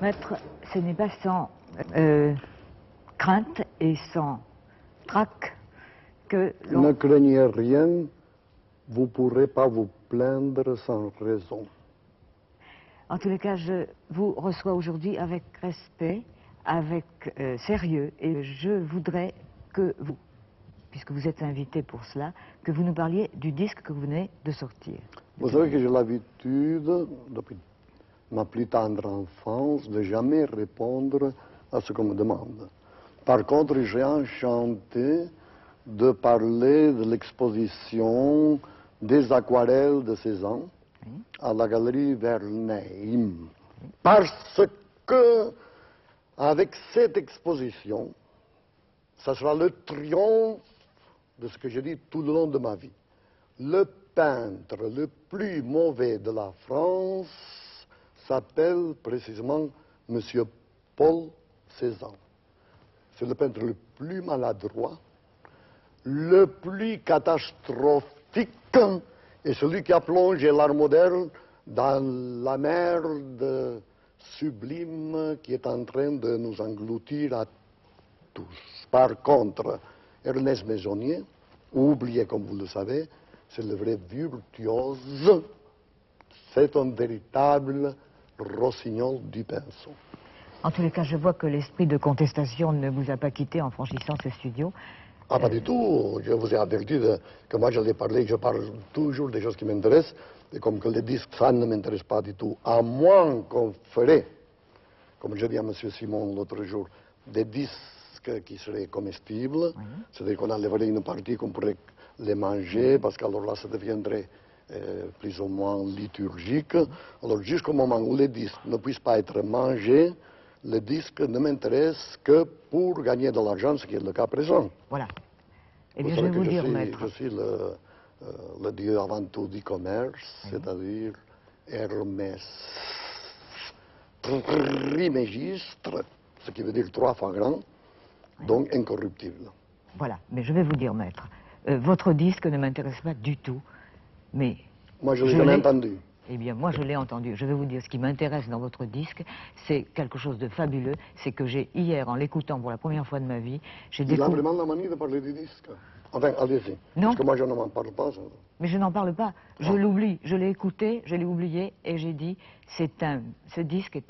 Maître, ce n'est pas sans crainte et sans trac que l'on... Ne craignez rien, vous ne pourrez pas vous plaindre sans raison. En tous les cas, je vous reçois aujourd'hui avec respect, avec sérieux, et je voudrais que vous, puisque vous êtes invité pour cela, que vous nous parliez du disque que vous venez de sortir. Vous savez que j'ai l'habitude, depuis ma plus tendre enfance, de jamais répondre à ce qu'on me demande. Par contre, j'ai enchanté de parler de l'exposition des aquarelles de Cézanne à la galerie Vernheim. Parce que, avec cette exposition, ça sera le triomphe de ce que j'ai dit tout le long de ma vie. Le peintre le plus mauvais de la France s'appelle précisément M. Paul Cézanne. C'est le peintre le plus maladroit, le plus catastrophique, et celui qui a plongé l'art moderne dans la mer sublime qui est en train de nous engloutir à tous. Par contre, Ernest Maisonnier, oublié comme vous le savez, c'est le vrai virtuose, c'est un véritable rossignol du pinceau. En tous les cas, je vois que l'esprit de contestation ne vous a pas quitté en franchissant ce studio. Ah, pas du tout. Je vous ai averti que moi, j'allais parler, je parle toujours des choses qui m'intéressent, et comme que les disques, ça ne m'intéresse pas du tout. À moins qu'on ferait, comme je dis à M. Simon l'autre jour, des disques qui seraient comestibles, c'est-à-dire qu'on enlèverait une partie, qu'on pourrait les manger, parce qu'alors là, ça deviendrait plus ou moins liturgique. Alors, jusqu'au moment où les disques ne puissent pas être mangés, le disque ne m'intéresse que pour gagner de l'argent, ce qui est le cas présent. Voilà. Eh bien, je vais vous dire, maître. Je suis le dieu avant tout du commerce, c'est-à-dire Hermès Trimégistre, ce qui veut dire 3 fois grand, donc incorruptible. Voilà, mais je vais vous dire, maître, votre disque ne m'intéresse pas du tout, mais... Moi, je l'ai jamais entendu. Eh bien, moi, je l'ai entendu. Je vais vous dire, ce qui m'intéresse dans votre disque, c'est quelque chose de fabuleux. C'est que j'ai, hier, en l'écoutant pour la première fois de ma vie, j'ai découvert... Il a vraiment la manie de parler du disque. Enfin, allez-y. Non. Parce que moi, je ne m'en parle pas. Ça. Mais je n'en parle pas. Je l'oublie. Je l'ai écouté, je l'ai oublié, et j'ai dit, ce disque,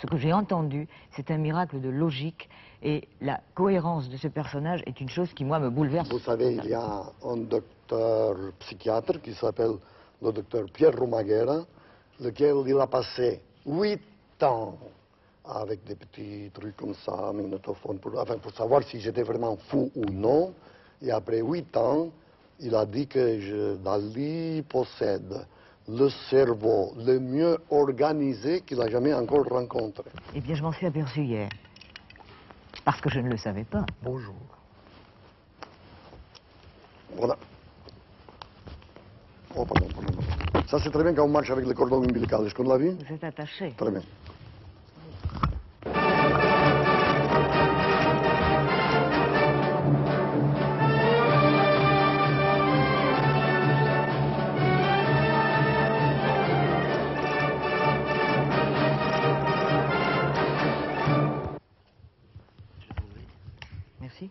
ce que j'ai entendu, c'est un miracle de logique, et la cohérence de ce personnage est une chose qui, moi, me bouleverse. Vous savez, il y a un docteur psychiatre qui s'appelle le docteur Pierre Romaguera, lequel il a passé 8 ans avec des petits trucs comme ça, magnétophone, pour savoir si j'étais vraiment fou ou non. Et après 8 ans, il a dit que Dali possède le cerveau le mieux organisé qu'il a jamais encore rencontré. Eh bien, je m'en suis aperçu hier, parce que je ne le savais pas. Bonjour. Voilà. Oh, pardon. Ça, c'est très bien quand on marche avec le cordon ombilical. Est-ce qu'on l'a vu? Vous êtes attaché. Très bien. Merci.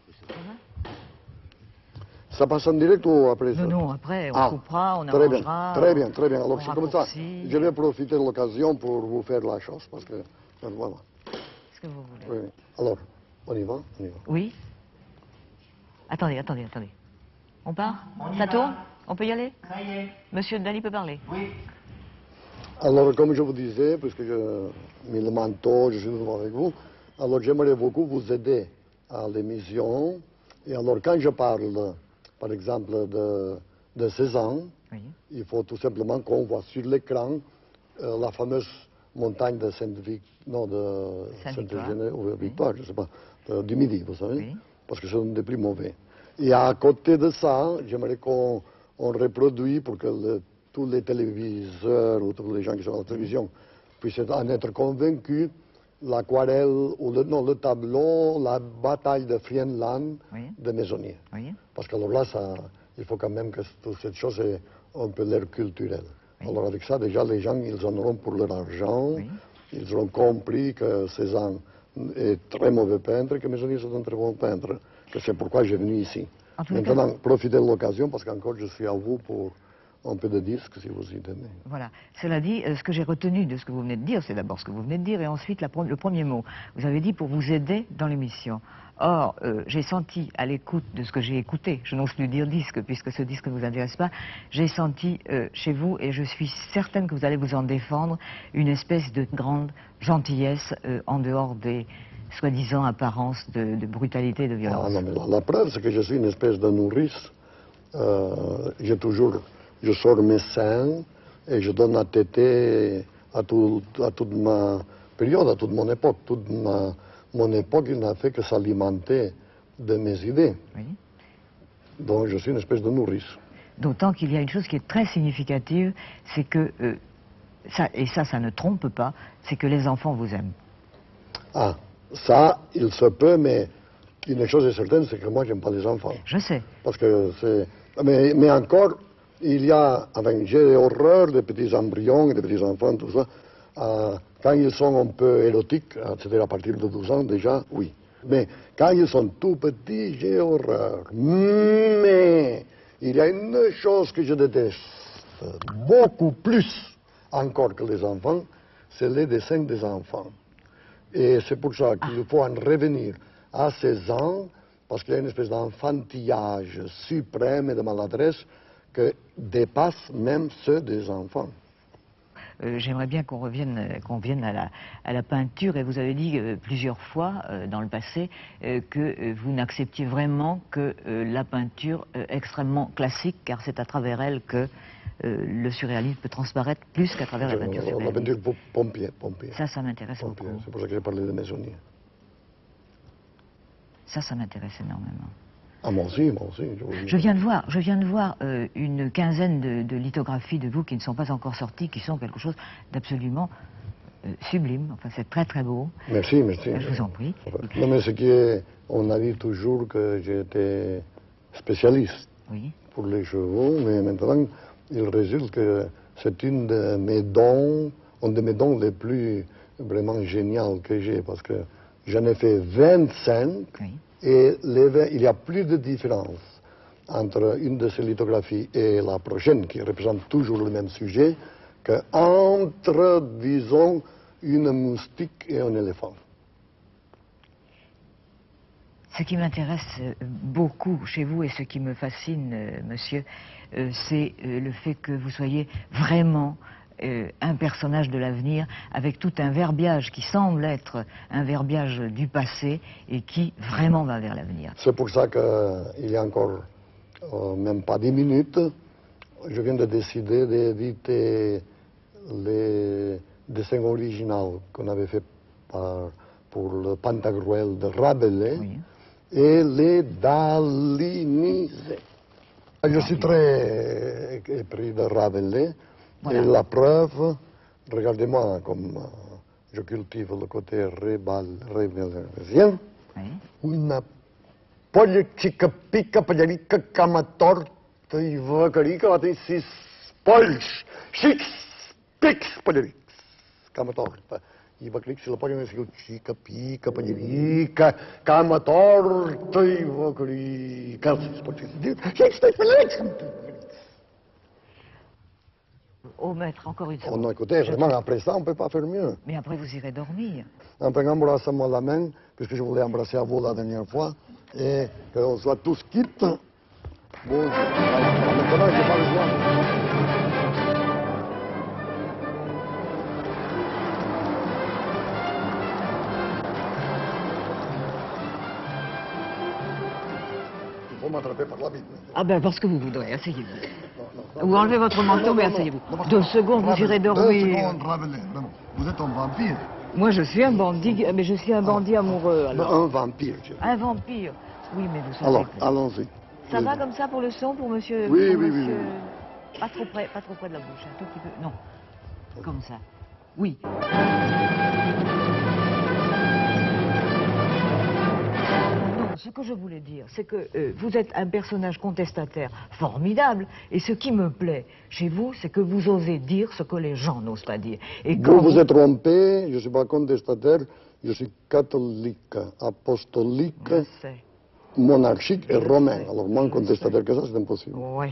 Ça passe en direct ou après ça? Non, après, on coupera, on très arrangera. Très bien. Alors, c'est comme ça. raccourcit. Je vais profiter de l'occasion pour vous faire la chose, parce que, voilà. Ce que vous voulez. Oui. Alors, on y va? Oui. Attendez. On part? Ça tourne? On peut y aller? Ça y est. Monsieur Dali peut parler? Oui. Alors, comme je vous disais, puisque je mets le manteau, je suis devant avec vous, alors j'aimerais beaucoup vous aider à l'émission. Et alors, quand je parle, par exemple, de Cézanne, il faut tout simplement qu'on voit sur l'écran la fameuse montagne de Sainte-Victoire, je ne sais pas, du Midi, vous savez, parce que c'est un des plus mauvais. Et à côté de ça, j'aimerais qu'on reproduise pour que tous les téléviseurs ou tous les gens qui sont à la télévision puissent en être convaincus l'aquarelle, ou le tableau, la bataille de Friedland de Maisonnier. Parce que alors là, il faut quand même que toute cette chose ait un peu l'air culturel. Alors avec ça, déjà, les gens, ils en auront pour leur argent. ils ont compris que Cézanne est très mauvais peintre et que Meissonier est un très bon peintre. Que c'est pourquoi j'ai venu ici. Maintenant, profitez de l'occasion parce qu'encore je suis à vous pour un peu de disque si vous y donnez. Voilà. Cela dit, ce que j'ai retenu de ce que vous venez de dire, c'est d'abord ce que vous venez de dire et ensuite le premier mot. Vous avez dit pour vous aider dans l'émission. Or, j'ai senti à l'écoute de ce que j'ai écouté, je n'ose plus dire disque puisque ce disque ne vous intéresse pas, j'ai senti chez vous, et je suis certaine que vous allez vous en défendre, une espèce de grande gentillesse en dehors des soi-disant apparences de brutalité et de violence. Ah non, mais la preuve, c'est que je suis une espèce de nourrice. Je sors mes seins et je donne à téter à toute ma période, à toute mon époque. Toute mon époque, il n'a fait que s'alimenter de mes idées. Oui. Donc je suis une espèce de nourrice. D'autant qu'il y a une chose qui est très significative, c'est que, ça ne trompe pas, c'est que les enfants vous aiment. Ah, ça, il se peut, mais une chose est certaine, c'est que moi, j'aime pas les enfants. Je sais. Parce que c'est... Mais encore, il y a... Enfin, j'ai horreur des petits embryons, des petits enfants, tout ça. Quand ils sont un peu érotiques, c'est-à-dire à partir de 12 ans déjà, oui. Mais quand ils sont tout petits, j'ai horreur. Mais il y a une chose que je déteste beaucoup plus encore que les enfants, c'est les dessins des enfants. Et c'est pour ça qu'il faut en revenir à 16 ans, parce qu'il y a une espèce d'enfantillage suprême et de maladresse qui dépasse même ceux des enfants. J'aimerais bien qu'on revienne à la peinture, et vous avez dit plusieurs fois dans le passé que vous n'acceptiez vraiment que la peinture extrêmement classique, car c'est à travers elle que le surréalisme peut transparaître plus qu'à travers la peinture surréaliste. La peinture pompier. Ça m'intéresse beaucoup. C'est pour ça que j'ai parlé de Meissonier. Ça m'intéresse énormément. Ah, moi aussi. Je viens de voir une quinzaine de lithographies de vous qui ne sont pas encore sorties, qui sont quelque chose d'absolument sublime. Enfin, c'est très très beau. Merci. Je vous en prie. Non, mais ce qui est... On a dit toujours que j'étais spécialiste pour les chevaux, mais maintenant, il résulte que c'est un de mes dons les plus vraiment géniaux que j'ai, parce que j'en ai fait 25, et il y a plus de différence entre une de ces lithographies et la prochaine, qui représente toujours le même sujet, qu'entre, disons, une moustique et un éléphant. Ce qui m'intéresse beaucoup chez vous et ce qui me fascine, monsieur, c'est le fait que vous soyez vraiment un personnage de l'avenir, avec tout un verbiage qui semble être un verbiage du passé et qui vraiment va vers l'avenir. C'est pour ça qu'il y a encore même pas 10 minutes, je viens de décider d'éditer les dessins originaux qu'on avait fait pour le Pantagruel de Rabelais et les daliniser. Je suis très épris de Rabelais. Voilà. Et la preuve, regardez-moi comme je cultive le côté rébellien. Una politica pica pallerica camatorta i vacarica sis polls, six pics pallerics camatorta. I vacarics si la polla si chica pica pallerica camatorta i vacarica sis polls, six pics pallerics. Oh, maître, encore une fois. Non, écoutez, vraiment, après ça, on ne peut pas faire mieux. Mais après, vous irez dormir. Enfin, embrassez-moi la main, puisque je voulais embrasser à vous la dernière fois, et qu'on soit tous quittes. Bon, maintenant, je n'ai pas besoin. Il faut m'attraper par la bite. Ah ben, parce que vous voudrez, asseyez-vous. Vous enlevez votre manteau, mais asseyez-vous. 2 secondes, vous irez dormir. 2 secondes, Rabelais. Vous êtes un vampire. Moi, je suis un bandit, mais je suis un bandit amoureux, alors. Un vampire, je Un vampire. Oui, mais vous savez... Alors, allons-y. Ça va comme ça pour le son, pour monsieur... Oui, pour oui, monsieur... oui. Pas trop près de la bouche, un tout petit peu... Non, comme ça. Oui. Non, ce que je voulais dire, c'est que vous êtes un personnage contestataire formidable, et ce qui me plaît chez vous, c'est que vous osez dire ce que les gens n'osent pas dire. Et quand Vous êtes trompé, je ne suis pas contestataire, je suis catholique, apostolique, Je sais. monarchique et Je romain. sais. Alors, moins Je contestataire sais. que ça, c'est impossible. Oui.